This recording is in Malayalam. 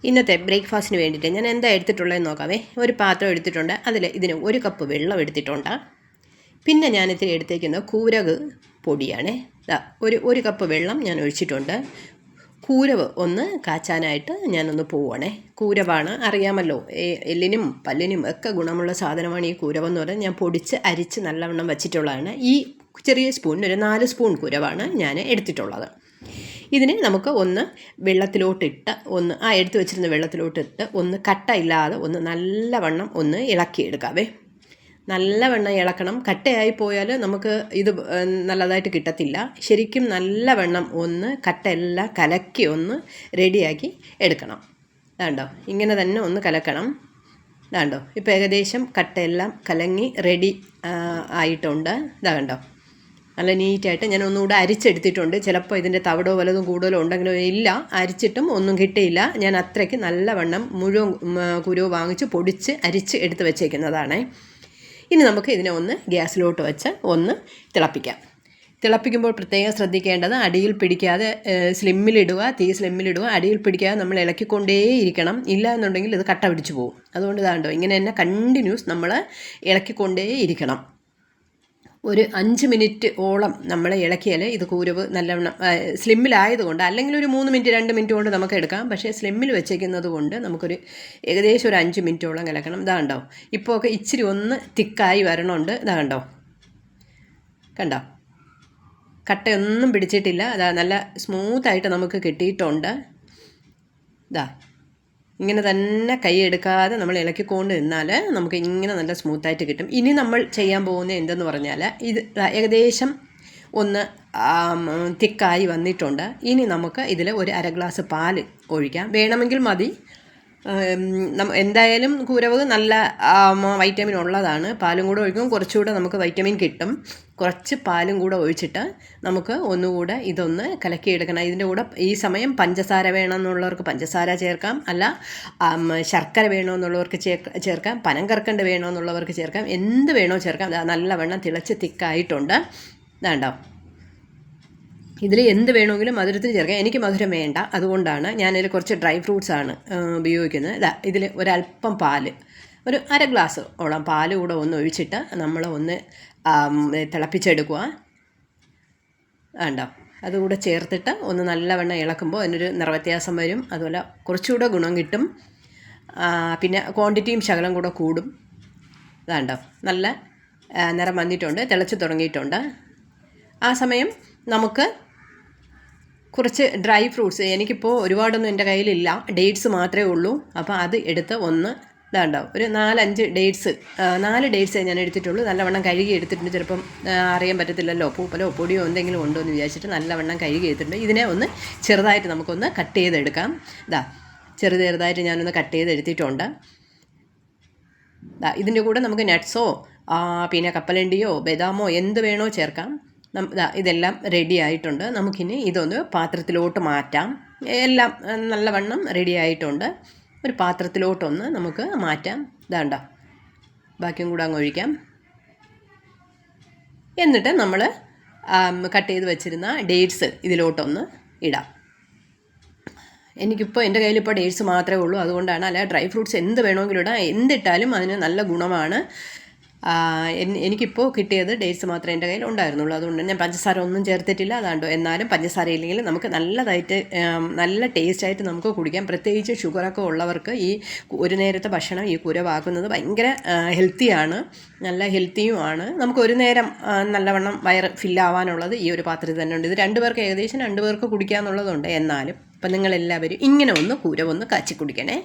ഇന്നത്തെ ബ്രേക്ക്ഫാസ്റ്റിന് വേണ്ടിയിട്ട് ഞാൻ എന്താ എടുത്തിട്ടുള്ളതെന്ന് നോക്കാവേ. ഒരു പാത്രം എടുത്തിട്ടുണ്ട്, അതിൽ ഇതിന് 1 കപ്പ് വെള്ളം എടുത്തിട്ടുണ്ട്. പിന്നെ ഞാനിതിൽ എടുത്തേക്കുന്നത് കൂരക് പൊടിയാണ്. ഒരു കപ്പ് വെള്ളം ഞാൻ ഒഴിച്ചിട്ടുണ്ട്. കൂരവ് ഒന്ന് കാച്ചാനായിട്ട് ഞാനൊന്ന് പോവുകയാണേ. കൂരവാണ്, അറിയാമല്ലോ, എല്ലിനും പല്ലിനും ഒക്കെ ഗുണമുള്ള സാധനമാണ് ഈ കൂരവെന്ന് പറയുന്നത്. ഞാൻ പൊടിച്ച് അരിച്ച് നല്ലവണ്ണം വച്ചിട്ടുള്ളതാണ്. ഈ ചെറിയ സ്പൂണിന് ഒരു 4 സ്പൂൺ കൂരവാണ് ഞാൻ എടുത്തിട്ടുള്ളത്. ഇതിനെ നമുക്ക് ഒന്ന് വെള്ളത്തിലോട്ടിട്ട് എടുത്ത് വെച്ചിരുന്ന വെള്ളത്തിലോട്ടിട്ട് ഒന്ന് കട്ടയില്ലാതെ ഒന്ന് നല്ലവണ്ണം ഒന്ന് ഇളക്കിയെടുക്കാവേ. നല്ലവണ്ണം ഇളക്കണം. കട്ടയായി പോയാൽ നമുക്ക് ഇത് നല്ലതായിട്ട് കിട്ടത്തില്ല. ശരിക്കും നല്ലവണ്ണം ഒന്ന് കട്ടയെല്ലാം കലക്കി ഒന്ന് റെഡിയാക്കി എടുക്കണം. ഇതാണ്ടോ, ഇങ്ങനെ തന്നെ ഒന്ന് കലക്കണം. ഇതാണ്ടോ, ഇപ്പോൾ ഏകദേശം കട്ടയെല്ലാം കലങ്ങി റെഡി ആയിട്ടുണ്ട്. ഇതാ കണ്ടോ, നല്ല നീറ്റായിട്ട് ഞാൻ ഒന്നുകൂടെ അരിച്ചെടുത്തിട്ടുണ്ട്. ചിലപ്പോൾ ഇതിൻ്റെ തവിടോ വലതും കൂടുതലോ ഉണ്ടെങ്കിലോ ഇല്ല, അരിച്ചിട്ടും ഒന്നും കിട്ടിയില്ല. ഞാൻ അത്രയ്ക്ക് നല്ലവണ്ണം മുഴുവൻ കുരു വാങ്ങിച്ച് പൊടിച്ച് അരിച്ച് എടുത്ത് വെച്ചേക്കുന്നതാണ്. ഇനി നമുക്ക് ഇതിനെ ഒന്ന് ഗ്യാസിലോട്ട് വെച്ച് ഒന്ന് തിളപ്പിക്കാം. തിളപ്പിക്കുമ്പോൾ പ്രത്യേകം ശ്രദ്ധിക്കേണ്ടത് അടിയിൽ പിടിക്കാതെ സ്ലിമ്മിലിടുക, തീ സ്ലിമ്മിലിടുക. അടിയിൽ പിടിക്കാതെ നമ്മൾ ഇളക്കിക്കൊണ്ടേയിരിക്കണം. ഇല്ല എന്നുണ്ടെങ്കിൽ ഇത് കട്ട പിടിച്ചു പോകും. അതുകൊണ്ട് ഇതാണ്ടോ, ഇങ്ങനെ തന്നെ കണ്ടിന്യൂസ് നമ്മൾ ഇളക്കിക്കൊണ്ടേയിരിക്കണം. ഒരു 5 മിനിറ്റ് ഓളം നമ്മൾ ഇളക്കിയാൽ ഇത് കൂരവ് നല്ലവണ്ണം സ്ലിമ്മിലായതുകൊണ്ട്, അല്ലെങ്കിൽ ഒരു 3 മിനിറ്റ് 2 മിനിറ്റ് കൊണ്ട് നമുക്ക് എടുക്കാം. പക്ഷേ സ്ലിമ്മിൽ വെച്ചേക്കുന്നത് കൊണ്ട് നമുക്കൊരു ഏകദേശം ഒരു 5 മിനിറ്റോളം കിടക്കണം. ഇതാണ്ടോ, ഇപ്പോൾ ഒക്കെ ഇച്ചിരി ഒന്ന് തിക്കായി വരണമുണ്ട്. ഇതാണ്ടോ, കണ്ടോ, കട്ടയൊന്നും പിടിച്ചിട്ടില്ല. അതാ നല്ല സ്മൂത്തായിട്ട് നമുക്ക് കിട്ടിയിട്ടുണ്ട്. ഇതാ ഇങ്ങനെ തന്നെ കൈ എടുക്കാതെ നമ്മൾ ഇളക്കിക്കൊണ്ട് നിന്നാൽ നമുക്ക് ഇങ്ങനെ നല്ല സ്മൂത്തായിട്ട് കിട്ടും. ഇനി നമ്മൾ ചെയ്യാൻ പോകുന്നത് എന്തെന്ന് പറഞ്ഞാൽ, ഇത് ഏകദേശം ഒന്ന് തിക്കായി വന്നിട്ടുണ്ട്. ഇനി നമുക്ക് ഇതിൽ ഒരു 1/2 ഗ്ലാസ് പാൽ ഒഴിക്കാം. വേണമെങ്കിൽ മതി. എന്തായാലും കൂരവ് നല്ല വൈറ്റമിൻ ഉള്ളതാണ്. പാലും കൂടെ ഒഴിക്കും, കുറച്ചുകൂടെ നമുക്ക് വൈറ്റമിൻ കിട്ടും. കുറച്ച് പാലും കൂടെ ഒഴിച്ചിട്ട് നമുക്ക് ഒന്നുകൂടെ ഇതൊന്ന് കലക്കിയെടുക്കണം. ഇതിൻ്റെ കൂടെ ഈ സമയം പഞ്ചസാര വേണമെന്നുള്ളവർക്ക് പഞ്ചസാര ചേർക്കാം, അല്ല ശർക്കര വേണമെന്നുള്ളവർക്ക് ചേർക്കാം, പനം കർക്കണ്ട് വേണമെന്നുള്ളവർക്ക് ചേർക്കാം, എന്ത് വേണോ ചേർക്കാം. നല്ലവണ്ണം തിളച്ച് തിക്കായിട്ടുണ്ട്. ഇതാണ്ടോ, ഇതിൽ എന്ത് വേണമെങ്കിലും മധുരത്തിന് ചേർക്കാം. എനിക്ക് മധുരം വേണ്ട, അതുകൊണ്ടാണ് ഞാനതിൽ കുറച്ച് ഡ്രൈ ഫ്രൂട്ട്സാണ് ഉപയോഗിക്കുന്നത്. ഇതിൽ ഒരല്പം പാൽ, ഒരു 1/2 ഗ്ലാസ് ഓളം പാൽ കൂടെ ഒന്ന് ഒഴിച്ചിട്ട് നമ്മൾ ഒന്ന് തിളപ്പിച്ചെടുക്കുക. വേണ്ടോ, അതുകൂടെ ചേർത്തിട്ട് ഒന്ന് നല്ലവണ്ണം ഇളക്കുമ്പോൾ അതിനൊരു നിറവ്യത്യാസം വരും. അതുപോലെ കുറച്ചുകൂടെ ഗുണം കിട്ടും. പിന്നെ ക്വാണ്ടിറ്റിയും ശകലം കൂടെ കൂടും. വേണ്ടോ, നല്ല നിറം വന്നിട്ടുണ്ട്, തിളച്ച് തുടങ്ങിയിട്ടുണ്ട്. ആ സമയം നമുക്ക് കുറച്ച് ഡ്രൈ ഫ്രൂട്ട്സ്, എനിക്കിപ്പോൾ ഒരുപാടൊന്നും എൻ്റെ കയ്യിലില്ല, ഡേറ്റ്സ് മാത്രമേ ഉള്ളൂ. അപ്പോൾ അത് എടുത്ത് ഒന്ന് ഇതാണ്ടാവും, ഒരു 4-5 ഡേറ്റ്സ്, 4 ഡേറ്റ്സേ ഞാൻ എടുത്തിട്ടുള്ളൂ. നല്ലവണ്ണം കഴുകി എടുത്തിട്ടുണ്ട്. ചിലപ്പം അറിയാൻ പറ്റത്തില്ലല്ലോ, പൂപ്പലോ പൊടിയോ എന്തെങ്കിലും ഉണ്ടോ എന്ന് വിചാരിച്ചിട്ട് നല്ലവണ്ണം കഴുകി എടുത്തിട്ടുണ്ട്. ഇതിനെ ഒന്ന് ചെറുതായിട്ട് നമുക്കൊന്ന് കട്ട് ചെയ്തെടുക്കാം. ചെറുതായിട്ട് ഞാനൊന്ന് കട്ട് ചെയ്തെടുത്തിട്ടുണ്ട്. ഇതിൻ്റെ കൂടെ നമുക്ക് നട്ട്സോ പിന്നെ കപ്പലണ്ടിയോ ബദാമോ എന്ത് വേണോ ചേർക്കാം. ഇതെല്ലാം റെഡി ആയിട്ടുണ്ട്. നമുക്കിനി ഇതൊന്ന് പാത്രത്തിലോട്ട് മാറ്റാം. എല്ലാം നല്ലവണ്ണം റെഡി ആയിട്ടുണ്ട്. ഒരു പാത്രത്തിലോട്ടൊന്ന് നമുക്ക് മാറ്റാം. ഇതാണ്ട, ബാക്കിയും കൂടെ അങ്ങ് ഒഴിക്കാം. എന്നിട്ട് നമ്മൾ കട്ട് ചെയ്ത് വെച്ചിരുന്ന ഡേറ്റ്സ് ഇതിലോട്ടൊന്ന് ഇടാം. എനിക്കിപ്പോൾ എൻ്റെ കയ്യിലിപ്പോൾ ഡേറ്റ്സ് മാത്രമേ ഉള്ളൂ, അതുകൊണ്ടാണ്. അല്ല, ഡ്രൈ ഫ്രൂട്ട്സ് എന്ത് വേണമെങ്കിലും ഇടാം, എന്തിട്ടാലും അതിന് നല്ല ഗുണമാണ്. എനിക്കിപ്പോൾ കിട്ടിയത് ഡേറ്റ്സ് മാത്രമേ എൻ്റെ കയ്യിൽ ഉണ്ടായിരുന്നുള്ളൂ, അതുകൊണ്ട് ഞാൻ പഞ്ചസാര ഒന്നും ചേർത്തിട്ടില്ല. അതാണ്ടോ, എന്നാലും പഞ്ചസാര ഇല്ലെങ്കിൽ നമുക്ക് നല്ലതായിട്ട് നല്ല ടേസ്റ്റായിട്ട് നമുക്ക് കുടിക്കാം. പ്രത്യേകിച്ച് ഷുഗറൊക്കെ ഉള്ളവർക്ക് ഈ ഒരു നേരത്തെ ഭക്ഷണം ഈ കുരവാക്കുന്നത് ഭയങ്കര ഹെൽത്തിയാണ്, നല്ല ഹെൽത്തിയുമാണ്. നമുക്ക് ഒരു നേരം നല്ലവണ്ണം വയറ് ഫില്ലാവാനുള്ളത് ഈ ഒരു പാത്രത്തിൽ തന്നെ ഉണ്ട്. ഇത് 2 പേർക്ക്, ഏകദേശം 2 പേർക്ക് കുടിക്കാമെന്നുള്ളതുണ്ട്. എന്നാലും അപ്പം നിങ്ങളെല്ലാവരും ഇങ്ങനെ ഒന്ന് കുരവൊന്ന് കാച്ചി കുടിക്കണേ.